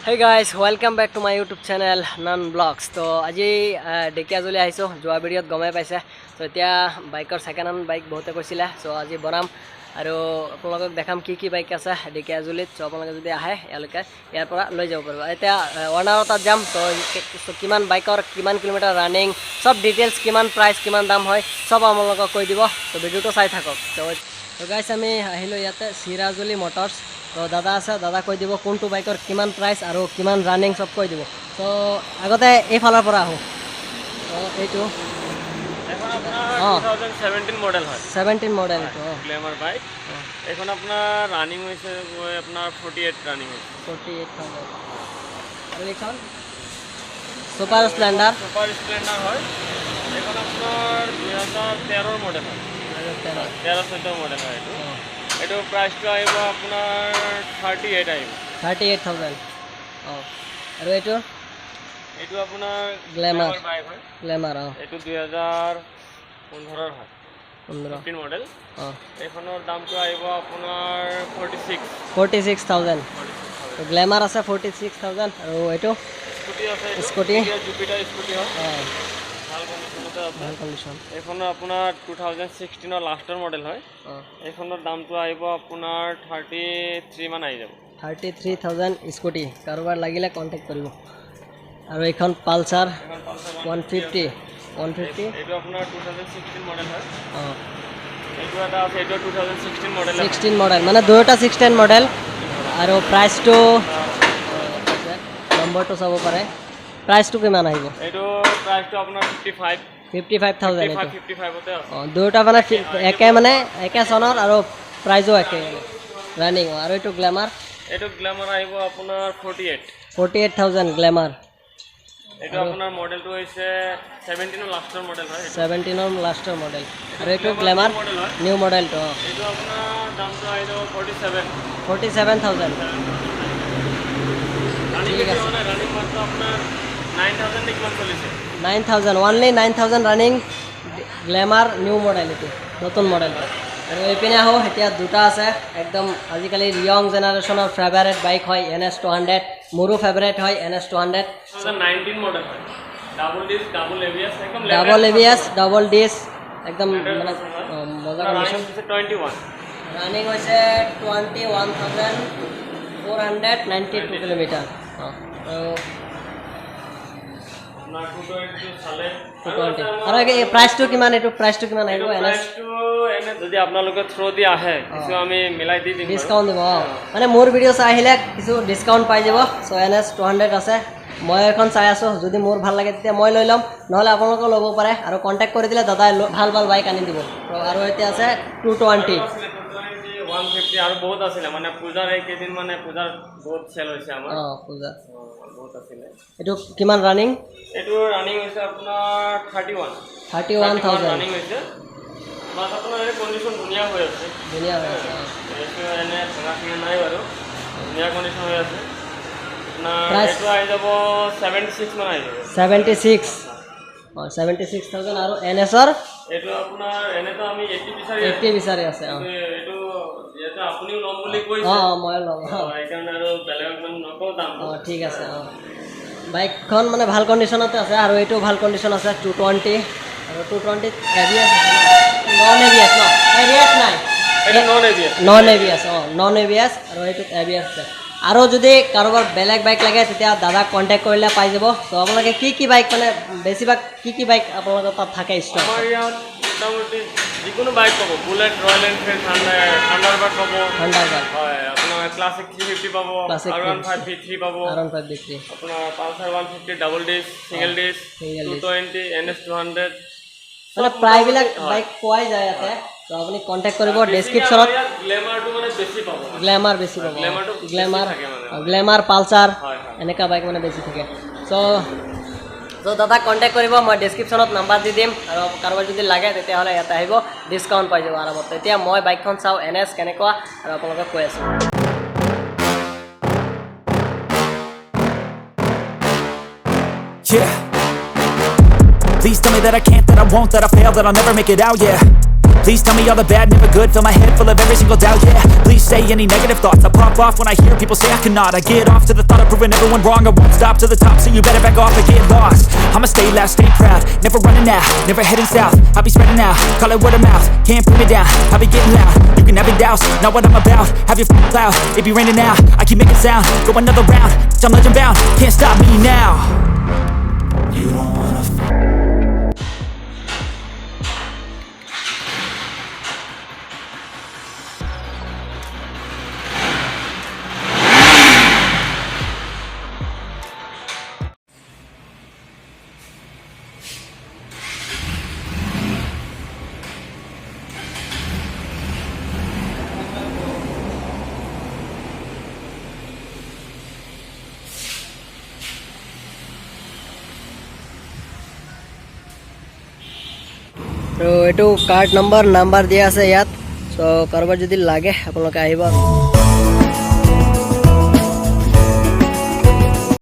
Hey guys, welcome back to my YouTube channel Nan Vlogs. তো আজি ঢেকিয়াজুলি আহিছোঁ যোৱা ভিডিঅ'ত গমেই পাইছে। তো এতিয়া বাইকৰ ছেকেণ্ড হেণ্ড বাইক বহুতে কৈছিলে, চ' আজি বনাম আৰু আপোনালোকক দেখাম কি বাইক আছে ঢেকিয়াজুলিত। চ' আপোনালোকে যদি আহে ইয়ালৈকে ইয়াৰ পৰা লৈ যাব পাৰিব। এতিয়া অনাৰৰ তাত যাম, তো কিমান বাইকৰ কিমান কিলোমিটাৰ ৰানিং চব ডিটেইলছ, কিমান প্ৰাইচ কিমান দাম হয় চব আপোনালোকক কৈ দিব। তো ভিডিঅ'টো চাই থাকক। তো গাইছ আমি আহিলোঁ ইয়াতে চিৰাজুলি মটৰ্ছ। তো দাদা আছে, দাদা কৈ দিব কোনটো বাইকৰ কিমান প্ৰাইচ আৰু কিমান ৰানিং চব কৈ দিব। তো আগতে এইফালৰ পৰা আহোঁ। তো এইটো অঁ 2017 মডেল হয়, 17 মডেল গ্লেমাৰ বাইক। এখন আপোনাৰ ৰানিং হৈছে গৈ আপোনাৰ 48 ৰানিং হৈছে, 48,000। আৰু এইখন ছুপাৰ স্প্লেণ্ডাৰ হয়। এখন আপোনাৰ 2013 মডেল হয়, 13-14 মডেল হয়। এইটো প্ৰাইচটো আহিব আপোনাৰ 38 আহিব, 38,000। অঁ আৰু এইটো আপোনাৰ গ্লেমাৰ বাইক হয়, গ্লেমাৰ এইটো 2015 হয়, 15 মডেল। অঁ এইখনৰ দামটো আহিব আপোনাৰ 46,000। তো গ্লেমাৰ আছে 46,000 আৰু এইটো স্কুটি আছে, স্কুটি জুপিটাৰ স্কুটি হয়, অঁ ভাল কণ্ডিশ্যনতে আছে। ভাল কণ্ডিশ্যন। এইখনো আপোনাৰ 2016 লাষ্টৰ মডেল হয়। অঁ এইখনৰ দামটো আহিব আপোনাৰ 33 মান আহি যাব, 33,000 স্কুটি। কাৰোবাৰ লাগিলে কণ্টেক্ট কৰিব। আৰু এইখন পালচাৰ 150। এইটো আপোনাৰ 2016 মডেল হয়। অঁ এইটো এটা আছে, এইটো 2016 মডেল 16 মডেল, মানে দুয়োটা 16 মডেল। আৰু প্ৰাইচটো নম্বৰটো চাব পাৰে। প্ৰাইচটো কিমান আহিব? এইটো প্ৰাইচটো আপোনাৰ 55,000 এইটো। 55তে আছে। অঁ দুয়োটা মানে একে চনৰ আৰু প্ৰাইজো একে ৰানিং। আৰু এইটো গ্লেমাৰ এইটো গ্লেমাৰ আহিব আপোনাৰ 48,000 গ্লেমাৰ। এইটো আপোনাৰ মডেলটো হৈছে 17 লাষ্টৰ মডেল হয়, 17 লাষ্টৰ মডেল। আৰু এইটো গ্লেমাৰ মডেল হয়। নিউ মডেলটো। অঁ এইটো আপোনাৰ দামটো আহি যাব 47,000। ঠিক আছে, ৰানিং মাত্ৰ আপোনাৰ 9,000 নে কিমান চলিছে, 9,000 only 9,000 running glamour new model, এইটো নতুন মডেলটো। আৰু এইপিনে আহোঁ, এতিয়া দুটা আছে একদম আজিকালি য়ং জেনেৰেশ্যনৰ ফেভাৰেট বাইক হয় NS 200। মোৰো ফেভাৰেট হয় NS 200। 19 মডেল হয়, ডাবল ডিস্ক ডাবল ABS, একদম ডাবল ABS ডাবল ডিছ, একদম মানে মজা ৰানিং কণ্ডিশ্যন। হৈছে 21। ৰানিং হৈছে 21,492 কিলোমিটাৰ। অঁ আৰু আপোনাৰ 220 চালে 220। আৰু এই প্ৰাইচটো কিমান? এইটো প্ৰাইচটো কিমান আহিব? প্ৰাইচটো এনে যদি আপোনালোকে থ্ৰু দি আহে কিছু আমি মিলাই দি দিম, ডিছকাউণ্ট দিব। অঁ মানে মোৰ ভিডিঅ' চাই আহিলে কিছু ডিছকাউণ্ট পাই যাব। চ' NS 200 আছে, মই এখন চাই আছোঁ, যদি মোৰ ভাল লাগে তেতিয়া মই লৈ ল'ম, নহ'লে আপোনালোকেও ল'ব পাৰে। আৰু কণ্টেক্ট কৰি দিলে দাদাই ভাল বাইক আনি দিব। আৰু এতিয়া আছে 220। 150 আৰু বহুত আছিলে, মানে পূজাৰ এইকেইদিন মানে পূজাৰ বহুত চেল হৈছে আমাৰ। অঁ পূজা বহুত আছিলে। এইটো কিমান ৰানিং? এইটো ৰানিং হৈছে আপোনাৰ 31,000 ৰানিং হৈছে। বাছ আপোনাৰ এই কণ্ডিশ্যন ধুনীয়া হৈ আছে, ধুনীয়া হৈ আছে। এইটো এনে ভঙা চিঙা নাই বাৰু, ধুনীয়া কণ্ডিশ্যন হৈ আছে। আপোনাৰ Price? এইটো আহি যাব 76 মান আহি যাব, 76। অঁ 76,000। আৰু NSৰ এইটো আপোনাৰ এনেতো আমি 80 বিচাৰি আছে। অঁ এইটো যিহেতু আপুনিও ল'ম বুলি কৈছে, অঁ মই ল'ম। অঁ সেইকাৰণে আৰু বেলেগক মানে নকওঁ দামটো। অঁ ঠিক আছে। অঁ বাইকখন মানে ভাল কণ্ডিশ্যনতে আছে। আৰু এইটো ভাল কণ্ডিশ্যন আছে 220। আৰু 220 ABS আছে, নন ABS ন ABS নাই, এইটো নন ABS। Non ABS। অঁ নন ABS আৰু এইটোত ABS আছে। আৰু যদি কাৰোবাৰ বেলেগ বাইক লাগে তেতিয়া দাদাক কণ্টেক্ট কৰিলে পাই যাব। ত' আপোনালোকে কি বাইক মানে বেছিভাগ কি বাইক আপোনালোকৰ তাত থাকে ষ্টক? আমাৰ ইয়াত মোটামুটি যিকোনো বাইক পাব, বুলেট, ৰয়েল এনফিল্ড, থাণ্ডাৰবাৰ্ড পাব, থাণ্ডাৰবাৰ্ড, হয় আপোনাৰ ক্লাছিক 350 পাব, Classic R15 V3 পাব, R15 বিক্ৰী, আপোনাৰ Pulsar 150 double disc, single disc, single disc। 220 NS 200 মানে প্ৰায়বিলাক বাইক পোৱাই যায় ইয়াতে। তো আপুনি কণ্টেক্ট কৰিব ডেছক্ৰিপশ্যনত। গ্লেমাৰটো মানে বেছি পাব, গ্লেমাৰ বেছি পাব। গ্লেমাৰটো গ্লেমাৰ থাকে মানে। গ্লেমাৰ পালচাৰ হয়। এনেকুৱা বাইক মানে বেছি থাকে। চ' দাদাক কণ্টেক্ট কৰিব, মই ডেছক্ৰিপশ্যনত নাম্বাৰ দি দিম। আৰু কাৰোবাৰ যদি লাগে তেতিয়াহ'লে ইয়াতে আহিব, ডিছকাউণ্ট পাই যাব আৰামত। এতিয়া মই বাইকখন চাওঁ NS কেনেকুৱা, আৰু আপোনালোকক কৈ আছোঁ। Yeah. Please tell me that I can't, that I won't, that I fail, that I'll never make it out, yeah. Please tell me all the bad, never good. Fill my head full of every single doubt, yeah. Please say any negative thoughts. I pop off when I hear people say I cannot. I get off to the thought of proving everyone wrong. I won't stop to the top, so you better back off and get lost. I'ma stay loud, stay proud, never running out, never heading south. I'll be spreading out, call it word of mouth. Can't put me down, I'll be getting loud. You can have your doubts, not what I'm about. Have your cloud, it be raining now. I keep making sound, go another round. I'm legend bound, can't stop me now. You don't wanna তো এইটো card number দিয়া আছে ইয়াত। চ' কাৰোবাৰ যদি লাগে আপোনালোকে আহিব।